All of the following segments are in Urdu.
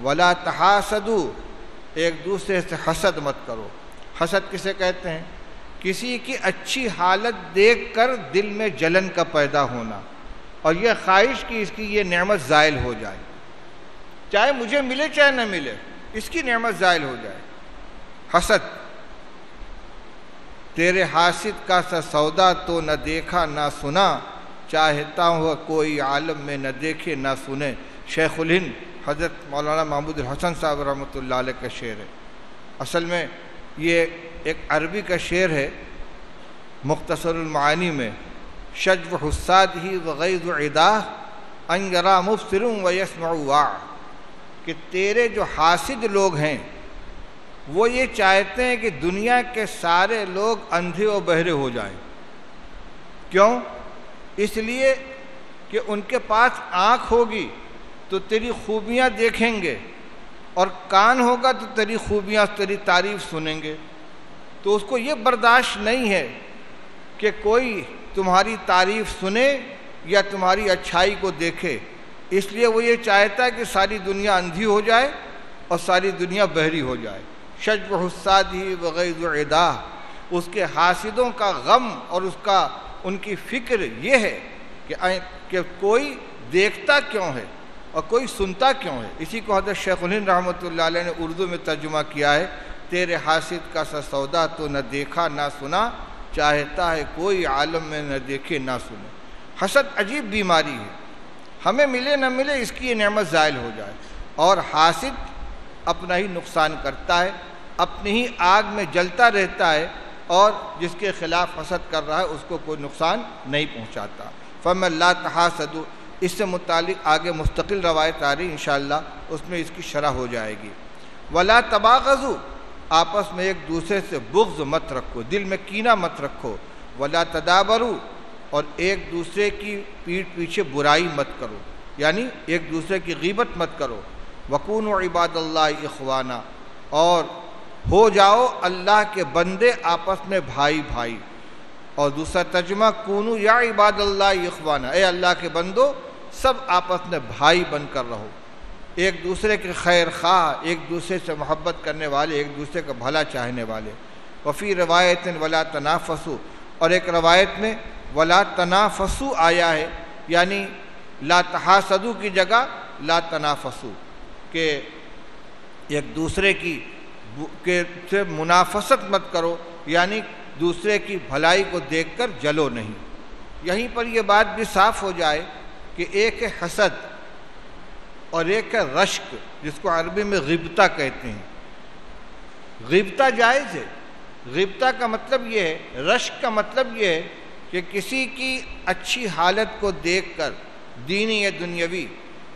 ولا تحاسدوا، ایک دوسرے سے حسد مت کرو۔ حسد کسے کہتے ہیں؟ کسی کی اچھی حالت دیکھ کر دل میں جلن کا پیدا ہونا، اور یہ خواہش کہ اس کی یہ نعمت زائل ہو جائے، چاہے مجھے ملے چاہے نہ ملے، اس کی نعمت زائل ہو جائے۔ حسد، تیرے حاسد کا سا سودا تو نہ دیکھا نہ سنا، چاہتا ہوا کوئی عالم میں نہ دیکھے نہ سنے۔ شیخ الہند حضرت مولانا محمود الحسن صاحب رحمۃ اللہ علیہ کا شعر ہے۔ اصل میں یہ ایک عربی کا شعر ہے، مختصر المعانی میں، شجو حساد ہی وغیظ عداہ ان یرا مبصر ویسمع واع، کہ تیرے جو حاسد لوگ ہیں وہ یہ چاہتے ہیں کہ دنیا کے سارے لوگ اندھے و بہرے ہو جائیں۔ کیوں؟ اس لیے کہ ان کے پاس آنکھ ہوگی تو تیری خوبیاں دیکھیں گے، اور کان ہوگا تو تیری خوبیاں، تیری تعریف سنیں گے، تو اس کو یہ برداشت نہیں ہے کہ کوئی تمہاری تعریف سنے یا تمہاری اچھائی کو دیکھے، اس لیے وہ یہ چاہتا ہے کہ ساری دنیا اندھی ہو جائے اور ساری دنیا بہری ہو جائے۔ شجو حسادہ وغیظ عداہ، اس کے حاسدوں کا غم اور ان کی فکر یہ ہے کہ کوئی دیکھتا کیوں ہے اور کوئی سنتا کیوں ہے۔ اسی کو حضرت شیخ الہند رحمۃ اللہ علیہ نے اردو میں ترجمہ کیا ہے، تیرے حاسد کا سا سودا تو نہ دیکھا نہ سنا، چاہتا ہے کوئی عالم میں نہ دیکھے نہ سنے۔ حسد عجیب بیماری ہے، ہمیں ملے نہ ملے اس کی یہ نعمت زائل ہو جائے، اور حاسد اپنا ہی نقصان کرتا ہے، اپنی ہی آگ میں جلتا رہتا ہے، اور جس کے خلاف حسد کر رہا ہے اس کو کوئی نقصان نہیں پہنچاتا۔ فَمَن لَا تَحَاسَدُوا، اس سے متعلق آگے مستقل روایت آ رہی انشاءاللہ، اس میں اس کی شرح ہو جائے گی۔ وَلَا تَبَاغَضُوا، آپس میں ایک دوسرے سے بغض مت رکھو، دل میں کینہ مت رکھو۔ وَلَا تَدَابَرُوا، اور ایک دوسرے کی پیٹھ پیچھے برائی مت کرو، یعنی ایک دوسرے کی غیبت مت کرو۔ وَكُونُوا عِبَادَ اللَّهِ إِخْوَانًا، اور ہو جاؤ اللہ کے بندے آپس میں بھائی بھائی۔ اور دوسرا ترجمہ کونو یا عباد اللہ اخوانا، اے اللہ کے بندو سب آپس میں بھائی بن کر رہو، ایک دوسرے کے خیر خواہ، ایک دوسرے سے محبت کرنے والے، ایک دوسرے کا بھلا چاہنے والے۔ وفی روایت ولا تنافسوا، اور ایک روایت میں ولا تنافسوا آیا ہے، یعنی لا تحاسدوا کی جگہ لا تنافسوا، کہ ایک دوسرے کی سے منافست مت کرو، یعنی دوسرے کی بھلائی کو دیکھ کر جلو نہیں۔ یہیں پر یہ بات بھی صاف ہو جائے کہ ایک ہے حسد اور ایک ہے رشک، جس کو عربی میں غبطہ کہتے ہیں۔ غبطہ جائز ہے، غبطہ کا مطلب یہ ہے، رشک کا مطلب یہ ہے کہ کسی کی اچھی حالت کو دیکھ کر دینی یا دنیاوی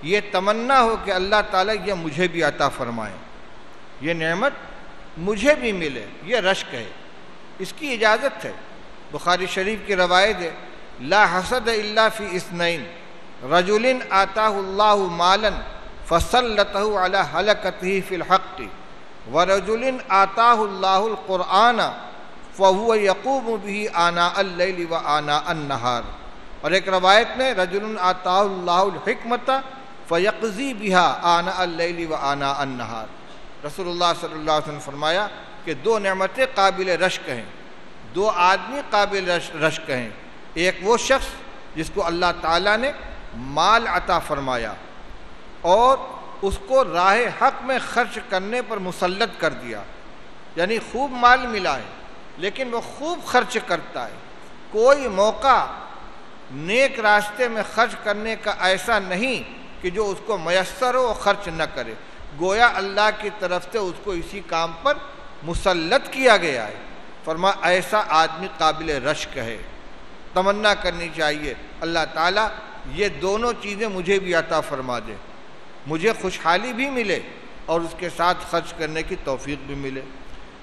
یہ تمنا ہو کہ اللہ تعالیٰ یہ مجھے بھی عطا فرمائے، یہ نعمت مجھے بھی ملے، یہ رشک ہے، اس کی اجازت ہے۔ بخاری شریف کی روایت ہے، لا حسد الا فی اثنین، رجل آتاہ اللہ مالا فسلطہ علی ہلکتہ فی الحق، ورجل آتاہ اللہ القرآن فہو یقوم بہ آناء اللیل وآناء النہار۔ اور ایک روایت میں رجل آتاہ اللہ الحکمت فیقضی بہا آناء اللیل وآناء النہار۔ رسول اللہ صلی اللہ علیہ وسلم فرمایا کہ دو نعمتیں قابل رشک ہیں، دو آدمی قابل رشک ہیں، ایک وہ شخص جس کو اللہ تعالیٰ نے مال عطا فرمایا اور اس کو راہ حق میں خرچ کرنے پر مسلط کر دیا، یعنی خوب مال ملا ہے لیکن وہ خوب خرچ کرتا ہے، کوئی موقع نیک راستے میں خرچ کرنے کا ایسا نہیں کہ جو اس کو میسر ہو اور خرچ نہ کرے، گویا اللہ کی طرف سے اس کو اسی کام پر مسلط کیا گیا ہے۔ فرمایا ایسا آدمی قابل رشک ہے، تمنا کرنی چاہیے اللہ تعالیٰ یہ دونوں چیزیں مجھے بھی عطا فرما دے، مجھے خوشحالی بھی ملے اور اس کے ساتھ خرچ کرنے کی توفیق بھی ملے۔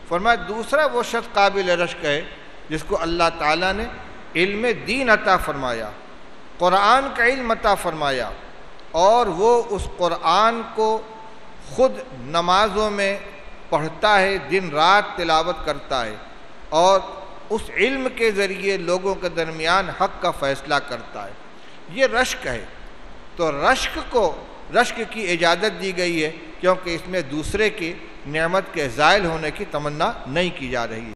فرمایا دوسرا وہ شخص قابل رشک ہے جس کو اللہ تعالیٰ نے علم دین عطا فرمایا، قرآن کا علم عطا فرمایا، اور وہ اس قرآن کو خود نمازوں میں پڑھتا ہے، دن رات تلاوت کرتا ہے، اور اس علم کے ذریعے لوگوں کے درمیان حق کا فیصلہ کرتا ہے، یہ رشک ہے۔ تو رشک کی اجازت دی گئی ہے کیونکہ اس میں دوسرے کی نعمت کے زائل ہونے کی تمنا نہیں کی جا رہی ہے۔